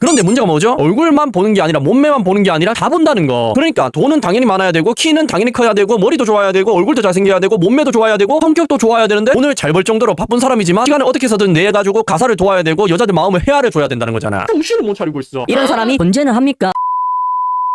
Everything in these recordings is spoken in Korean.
그런데 문제가 뭐죠? 얼굴만 보는 게 아니라 몸매만 보는 게 아니라 다 본다는 거. 그러니까 돈은 당연히 많아야 되고 키는 당연히 커야 되고 머리도 좋아야 되고 얼굴도 잘생겨야 되고 몸매도 좋아야 되고 성격도 좋아야 되는데 돈을 잘 벌 정도로 바쁜 사람이지만 시간을 어떻게 해서든 내가지고 가사를 도와야 되고 여자들 마음을 헤아려 줘야 된다는 거잖아. 정신을 못 차리고 있어. 이런 사람이 존재는 합니까?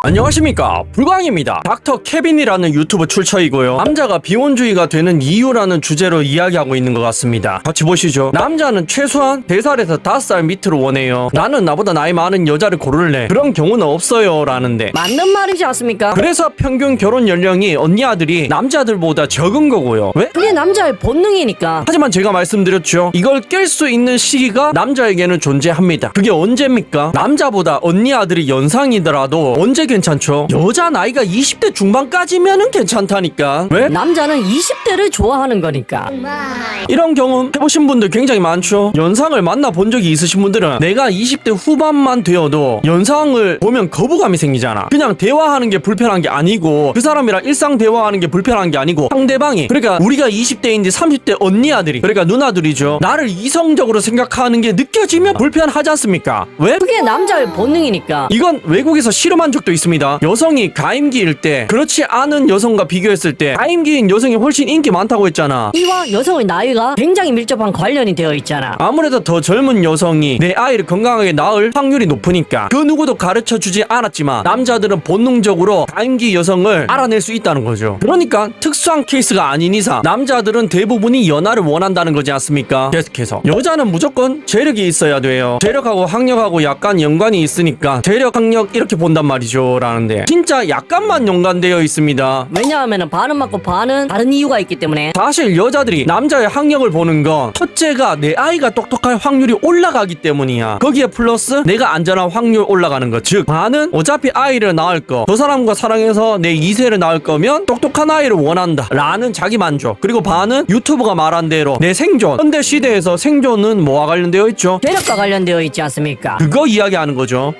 안녕하십니까, 불광입니다. 닥터 케빈이라는 유튜브 출처이고요, 남자가 비혼주의가 되는 이유라는 주제로 이야기하고 있는 것 같습니다. 같이 보시죠. 남자는 최소한 3살에서 5살 밑으로 원해요. 나는 나보다 나이 많은 여자를 고를래. 그런 경우는 없어요 라는데, 맞는 말이지 않습니까? 그래서 평균 결혼 연령이 언니 아들이 남자들보다 적은 거고요. 왜? 그게 남자의 본능이니까. 하지만 제가 말씀드렸죠, 이걸 깰 수 있는 시기가 남자에게는 존재합니다. 그게 언제입니까? 남자보다 언니 아들이 연상이더라도 언제 괜찮죠? 여자 나이가 20대 중반까지면은 괜찮다니까. 왜? 남자는 20대를 좋아하는 거니까. 이런 경험 해보신 분들 굉장히 많죠. 연상을 만나본 적이 있으신 분들은 내가 20대 후반만 되어도 연상을 보면 거부감이 생기잖아. 그냥 대화하는 게 불편한 게 아니고, 그 사람이랑 일상 대화하는 게 불편한 게 아니고, 상대방이, 그러니까 우리가 20대인데 30대 언니 아들이, 그러니까 누나들이죠, 나를 이성적으로 생각하는 게 느껴지면 불편하지 않습니까? 왜? 그게 남자의 본능이니까. 이건 외국에서 실험한 적도 있습니다. 여성이 가임기일 때 그렇지 않은 여성과 비교했을 때 가임기인 여성이 훨씬 인기 많다고 했잖아. 이와 여성의 나이가 굉장히 밀접한 관련이 되어 있잖아. 아무래도 더 젊은 여성이 내 아이를 건강하게 낳을 확률이 높으니까. 그 누구도 가르쳐주지 않았지만 남자들은 본능적으로 가임기 여성을 알아낼 수 있다는 거죠. 그러니까 특수한 케이스가 아닌 이상 남자들은 대부분이 연하를 원한다는 거지 않습니까? 계속해서 여자는 무조건 재력이 있어야 돼요. 재력하고 학력하고 약간 연관이 있으니까 재력, 학력 이렇게 본단 말이죠 라는데, 진짜 약간만 연관되어 있습니다. 왜냐하면 반은 맞고 반은 다른 이유가 있기 때문에. 사실 여자들이 남자의 학력을 보는 건 첫째가 내 아이가 똑똑할 확률이 올라가기 때문이야. 거기에 플러스 내가 안전한 확률 올라가는 것. 즉 반은 어차피 아이를 낳을 거, 저 사람과 사랑해서 내 2세를 낳을 거면 똑똑한 아이를 원한다 라는 자기 만족. 그리고 반은 유튜브가 말한 대로 내 생존. 현대 시대에서 생존은 뭐와 관련되어 있죠? 재력과 관련되어 있지 않습니까? 그거 이야기하는 거죠.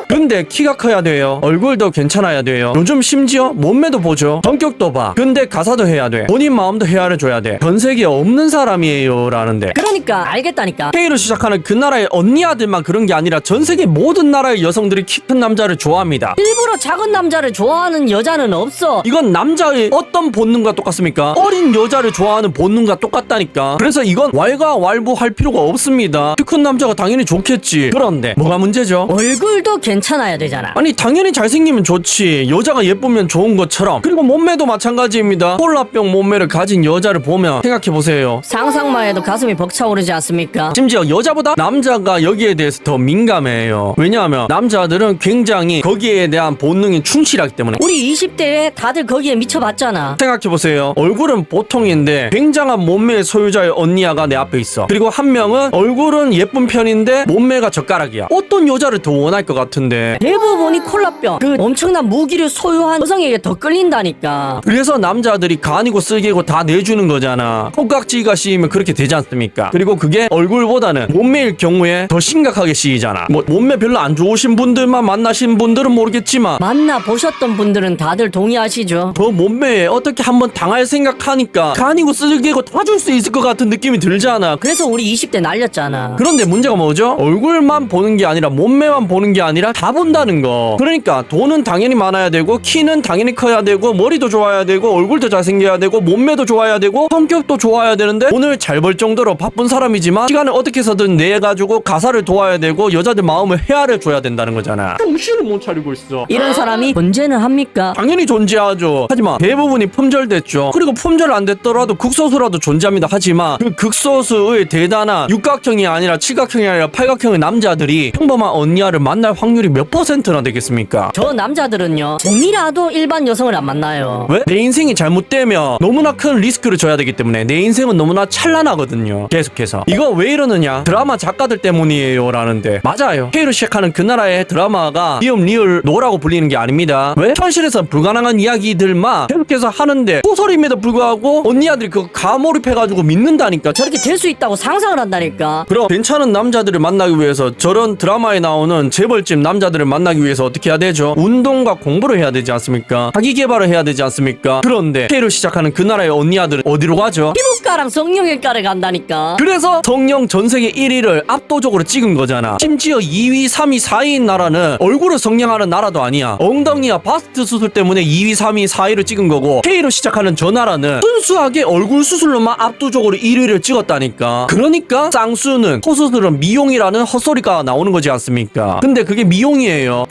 근데 키가 커야 돼요. 얼굴도 괜찮아야 돼요. 요즘 심지어 몸매도 보죠. 성격도 봐. 근데 가사도 해야 돼. 본인 마음도 헤아려줘야 돼. 전 세계에 없는 사람이에요 라는데, 그러니까 알겠다니까. K로 시작하는 그 나라의 언니 아들만 그런 게 아니라 전 세계 모든 나라의 여성들이 키 큰 남자를 좋아합니다. 일부러 작은 남자를 좋아하는 여자는 없어. 이건 남자의 어떤 본능과 똑같습니까? 어린 여자를 좋아하는 본능과 똑같다니까. 그래서 이건 왈가왈부할 필요가 없습니다. 키 큰 남자가 당연히 좋겠지. 그런데 뭐가 문제죠? 얼굴도 괜찮아야 되잖아. 아니 당연히 잘생기면 좋지. 여자가 예쁘면 좋은 것처럼. 그리고 몸매도 마찬가지입니다. 콜라병 몸매를 가진 여자를 보면 생각해보세요. 상상만 해도 가슴이 벅차오르지 않습니까? 심지어 여자보다 남자가 여기에 대해서 더 민감해요. 왜냐하면 남자들은 굉장히 거기에 대한 본능이 충실하기 때문에. 우리 20대에 다들 거기에 미쳐봤잖아. 생각해보세요. 얼굴은 보통인데 굉장한 몸매의 소유자의 언니야가 내 앞에 있어. 그리고 한 명은 얼굴은 예쁜 편인데 몸매가 젓가락이야. 어떤 여자를 더 원할 것 같은데. 대부분이 콜라병, 그 엄청난 무기를 소유한 여성에게 더 끌린다니까. 그래서 남자들이 간이고 쓸개고 다 내주는 거잖아. 콩깍지가 씌이면 그렇게 되지 않습니까? 그리고 그게 얼굴보다는 몸매일 경우에 더 심각하게 씌이잖아. 뭐 몸매 별로 안 좋으신 분들만 만나신 분들은 모르겠지만 만나보셨던 분들은 다들 동의하시죠? 그 몸매에 어떻게 한번 당할 생각하니까 간이고 쓸개고 다 줄 수 있을 것 같은 느낌이 들잖아. 그래서 우리 20대 날렸잖아. 그런데 문제가 뭐죠? 얼굴만 보는 게 아니라 몸매만 보는 게 아니라 다 본다는 거. 그러니까 돈은 당연히 많아야 되고 키는 당연히 커야 되고 머리도 좋아야 되고 얼굴도 잘생겨야 되고 몸매도 좋아야 되고 성격도 좋아야 되는데 돈을 잘 벌 정도로 바쁜 사람이지만 시간을 어떻게 해서든 내가지고 가사를 도와야 되고 여자들 마음을 헤아려 줘야 된다는 거잖아. 정신을 못 차리고 있어. 이런 사람이 존재는 합니까? 당연히 존재하죠. 하지만 대부분이 품절됐죠. 그리고 품절 안 됐더라도 극소수라도 존재합니다. 하지만 그 극소수의 대단한 육각형이 아니라 칠각형이 아니라 팔각형의 남자들이 평범한 언니야를 만날 확률이 몇 %나 되겠습니까? 저 남자들은요, 종이라도 일반 여성을 안 만나요. 왜? 내 인생이 잘못되면 너무나 큰 리스크를 져야 되기 때문에. 내 인생은 너무나 찬란하거든요. 계속해서 이거 왜 이러느냐, 드라마 작가들 때문이에요 라는데, 맞아요. K로 시작하는 그 나라의 드라마가 리얼 노라고 불리는 게 아닙니다. 왜? 현실에선 불가능한 이야기들만 계속해서 하는데 소설임에도 불구하고 언니야들이 그거 가몰입해가지고 믿는다니까. 저렇게 될 수 있다고 상상을 한다니까. 그럼 괜찮은 남자들을 만나기 위해서 저런 드라마에 나오는 재벌집 남자들을 만나기 위해서 어떻게 해야 되죠? 운동과 공부를 해야 되지 않습니까? 자기 개발을 해야 되지 않습니까? 그런데 K로 시작하는 그 나라의 언니 아들은 어디로 가죠? 피부과랑 성형외과를 간다니까. 그래서 성형 전세계 1위를 압도적으로 찍은 거잖아. 심지어 2위, 3위, 4위인 나라는 얼굴을 성형하는 나라도 아니야. 엉덩이와 바스트 수술 때문에 2위, 3위, 4위를 찍은 거고 K로 시작하는 저 나라는 순수하게 얼굴 수술로만 압도적으로 1위를 찍었다니까. 그러니까 쌍수는 호수술은 미용이라는 헛소리가 나오는 거지 않습니까? 근데 그게 미용이에요.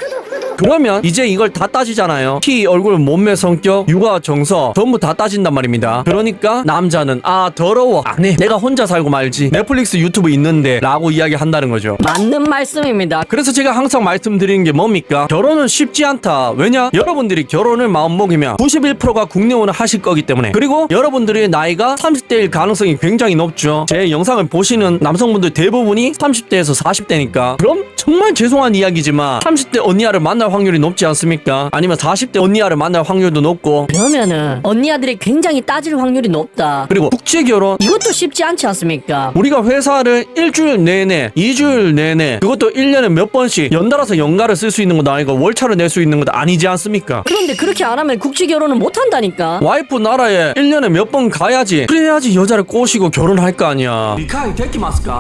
그러면 이제 이걸 다 따지잖아요. 키, 얼굴, 몸매, 성격, 육아, 정서 전부 다 따진단 말입니다. 그러니까 남자는 아 더러워 안 해. 내가 혼자 살고 말지. 넷플릭스 유튜브 있는데 라고 이야기한다는 거죠. 맞는 말씀입니다. 그래서 제가 항상 말씀드리는 게 뭡니까? 결혼은 쉽지 않다. 왜냐? 여러분들이 결혼을 마음먹으면 91%가 국내혼을 하실 거기 때문에. 그리고 여러분들의 나이가 30대일 가능성이 굉장히 높죠. 제 영상을 보시는 남성분들 대부분이 30대에서 40대니까. 그럼 정말 죄송한 이야기지만 30대 언니아를 만날 확률이 높지 않습니까? 아니면 40대 언니아를 만날 확률도 높고. 그러면은 언니 아들이 굉장히 따질 확률이 높다. 그리고 국제결혼 이것도 쉽지 않지 않습니까? 우리가 회사를 일주일 내내 2주일 내내 그것도 1년에 몇 번씩 연달아서 연가를 쓸 수 있는 것도 아니고 월차를 낼 수 있는 것도 아니지 않습니까? 그런데 그렇게 안 하면 국제 결혼은 못 한다니까. 와이프 나라에 1년에 몇 번 가야지. 그래야지 여자를 꼬시고 결혼할 거 아니야.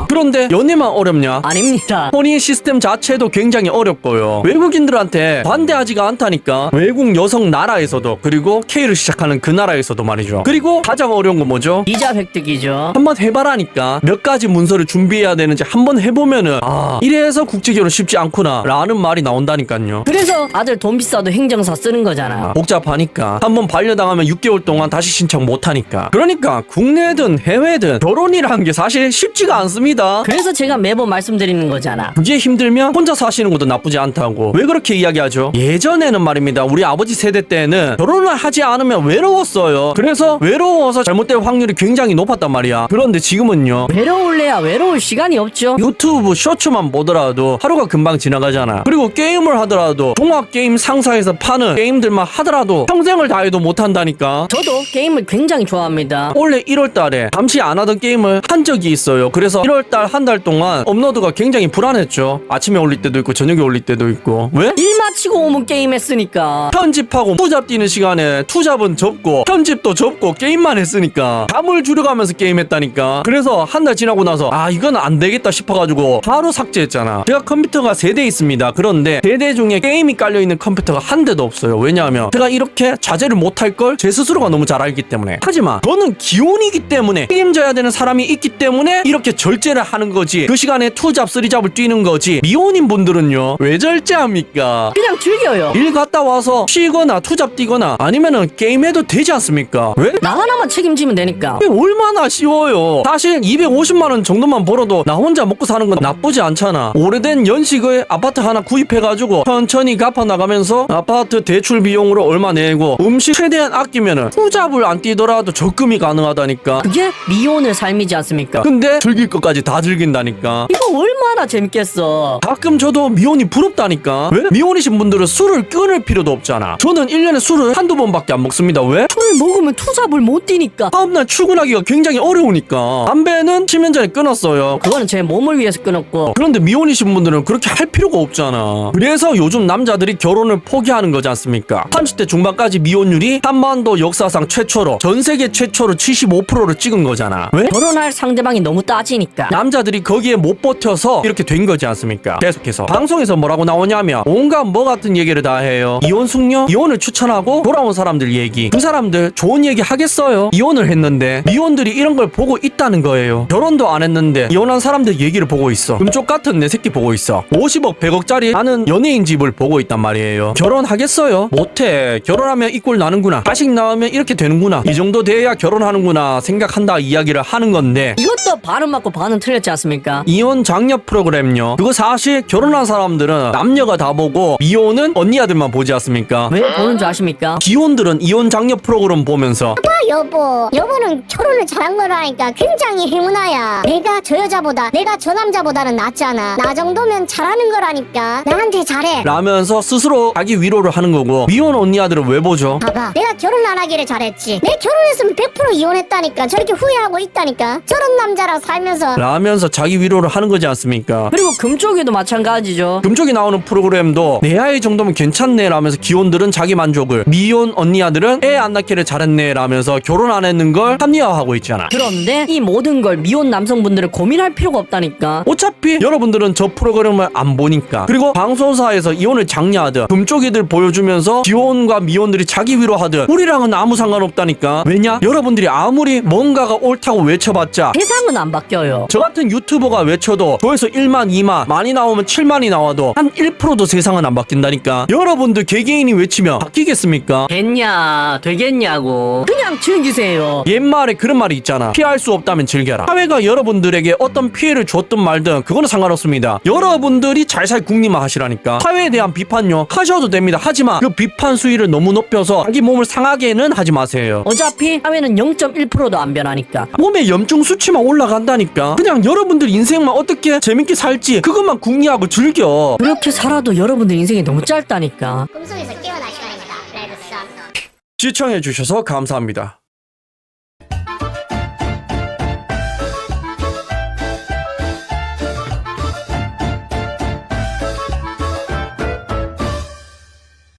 그런데 연애만 어렵냐? 아닙니다. 혼인 시스템 자체도 굉장히 어렵고요. 외국인들한테 반대하지가 않다니까. 외국 여성 나라에서도 그리고 K를 시작하는 그 나라에서도 말이죠. 그리고 가장 어려운 건 뭐죠? 비자 획득이죠. 한번 해봐라니까. 몇 가지 문서를 준비해야 되는지 한번 해보면은 아 이래서 국제결혼 쉽지 않구나 라는 말이 나온다니까요. 그래서 아들 돈 비싸도 행정사 쓰는 거잖아. 복잡하니까 한번 반려당하면 6개월 동안 다시 신청 못하니까. 그러니까 국내든 해외든 결혼이라는 게 사실 쉽지가 않습니다. 그래서 제가 매번 말씀드리는 거잖아. 그게 힘들면 혼자 사시는 것도 나쁘지 않다고. 왜 그렇게 이야기하죠? 예전에는 말입니다. 우리 아버지 세대 때는 결혼을 하지 않으면 외로웠어요. 그래서 외로워서 잘못될 확률이 굉장히 높았단 말이야. 그런데 지금은요. 외로울래야 외로울 시간이 없죠. 유튜브 쇼츠만 보더라도 하루가 금방 지나가잖아. 그리고 게임을 하더라도 종합게임 상사에서 파는 게임들만 하더라도 평생을 다해도 못한다니까. 저도 게임을 굉장히 좋아합니다. 원래 1월달에 잠시 안 하던 게임을 한 적이 있어요. 그래서 1월달 한 달 동안 업로드가 굉장히 불안했죠. 아침에 올릴 때도 있고 저녁에 올릴 때도 있고. 왜? 일 마치고 오면 게임 했으니까. 편집하고 투잡 뛰는 시간에 투잡은 접고 편집도 접고 게임만 했으니까 잠을 줄여가면서 게임했다니까. 그래서 한 달 지나고 나서 아 이건 안 되겠다 싶어가지고 바로 삭제했잖아. 제가 컴퓨터가 3대 있습니다. 그런데 3대 중에 게임이 깔려있는 컴퓨터가 한 대도 없어요. 왜냐하면 제가 이렇게 자제를 못할 걸 제 스스로가 너무 잘 알기 때문에. 하지만 저는 기혼이기 때문에 책임져야 되는 사람이 있기 때문에 이렇게 절제를 하는 거지. 그 시간에 투잡 쓰리잡을 뛰는 거지. 미혼인 분들은요 왜 절제합니까? 그냥 즐겨요. 일 갔다 와서 쉬거나 투잡 뛰거나 아니면은 게임해도 되지 않습니까? 왜? 나 하나만 책임지면 되니까. 이게 얼마나 쉬워요. 사실 250만 원 정도만 벌어도 나 혼자 먹고 사는 건 나쁘지 않잖아. 오래된 연식의 아파트 하나 구입해가지고 천천히 갚아나가면서 아파트 대출 비용으로 얼마 내고 음식 최대한 아끼면은 투잡을 안 뛰더라도 적금이 가능하다니까. 그게 미혼의 삶이지 않습니까? 근데 즐길 것까지 다 즐긴다니까. 이거 얼마나 재밌겠어. 가끔 저도 미혼이 부럽다니까. 왜? 미혼이신 분들은 술을 끊을 필요도 없잖아. 저는 1년에 술을 한두 번밖에 안 먹습니다. 왜? 술 먹으면 투잡을 못 뛰니까. 다음날 출근하기가 굉장히 어려우니까. 담배는 10년 전에 끊었어요. 그거는 제 몸을 위해서 끊었고. 그런데 미혼이신 분들은 그렇게 할 필요가 없잖아. 그래서 요즘 남자들이 결혼을 포기하는 거지 않습니까? 30대 중반까지 미혼율이 한반도 역사상 최초로 전 세계 최초로 75%를 찍은 거잖아. 왜? 결혼할 상대방이 너무 따지니까. 남자들이 거기에 못 버텨서 이렇게 된 거지 않습니까? 계속해서 방송에서 뭐라고 나오냐면 온갖 뭐 같은 얘기를 다 해요. 이혼 숙녀, 이혼을 추천하고 돌아온 사람들 얘기. 그 사람들 좋은 얘기 하겠어요? 이혼을 했는데 미혼들이 이런 걸 보고 있다는 거예요. 결혼도 안 했는데 이혼한 사람들 얘기를 보고 있어. 금쪽 같은 내 새끼 보고 있어. 50억 100억짜리 나는 연예인 집을 보고 있단 말이에요. 결혼하겠어요? 못해. 결혼하면 이 꼴 나는구나. 자식 낳으면 이렇게 되는구나. 이 정도 돼야 결혼하는구나 생각한다 이야기를 하는 건데 이것도 반은 맞고 반은 틀렸지 않습니까? 이혼 장려 프로그램요. 그거 사실 결혼한 사람들은 남녀가 다 보고 그리고 미혼은 언니 아들만 보지 않습니까? 왜 보는 줄 아십니까? 기혼들은 이혼 장려 프로그램 보면서 여보는 결혼을 잘한 거라니까 굉장히 행운아야. 내가 저 여자보다 내가 저 남자보다는 낫잖아. 나 정도면 잘하는 거라니까. 나한테 잘해. 라면서 스스로 자기 위로를 하는 거고, 미혼 언니 아들은 왜 보죠? 봐봐, 내가 결혼 안 하기를 잘했지. 내 결혼했으면 100% 이혼했다니까. 저렇게 후회하고 있다니까. 저런 남자랑 살면서. 라면서 자기 위로를 하는 거지 않습니까? 그리고 금쪽이도 마찬가지죠. 금쪽이 나오는 프로그램도 내 아이 정도면 괜찮네 라면서 기혼들은 자기 만족을, 미혼 언니 아들은 애 안 낳기를 잘했네 라면서 결혼 안 했는 걸 합리화하고 있잖아. 그런데 이 모든 걸 미혼 남성분들은 고민할 필요가 없다니까. 어차피 여러분들은 저 프로그램을 안 보니까. 그리고 방송사에서 이혼을 장려하든 금쪽이들 보여주면서 기혼과 미혼들이 자기 위로하든 우리랑은 아무 상관없다니까. 왜냐? 여러분들이 아무리 뭔가가 옳다고 외쳐봤자 세상은 안 바뀌어요. 저 같은 유튜버가 외쳐도 조회수 1만 2만 많이 나오면 7만이 나와도 한 1%도 세상은 안 바뀐다니까. 여러분들 개개인이 외치면 바뀌겠습니까? 되겠냐고. 그냥 즐기세요. 옛말에 그런 말이 있잖아. 피할 수 없다면 즐겨라. 사회가 여러분들에게 어떤 피해를 줬든 말든 그거는 상관없습니다. 여러분들이 잘 살 국리만 하시라니까. 사회에 대한 비판요 하셔도 됩니다. 하지만 그 비판 수위를 너무 높여서 자기 몸을 상하게는 하지 마세요. 어차피 사회는 0.1%도 안 변하니까. 몸에 염증 수치만 올라간다니까. 그냥 여러분들 인생만 어떻게 재밌게 살지 그것만 궁리하고 즐겨. 그렇게 살아도 여러분들 인생이 너무 짧다니까. 꿈속에서 깨어날 시간입니다. 레드 선. 시청해주셔서 감사합니다.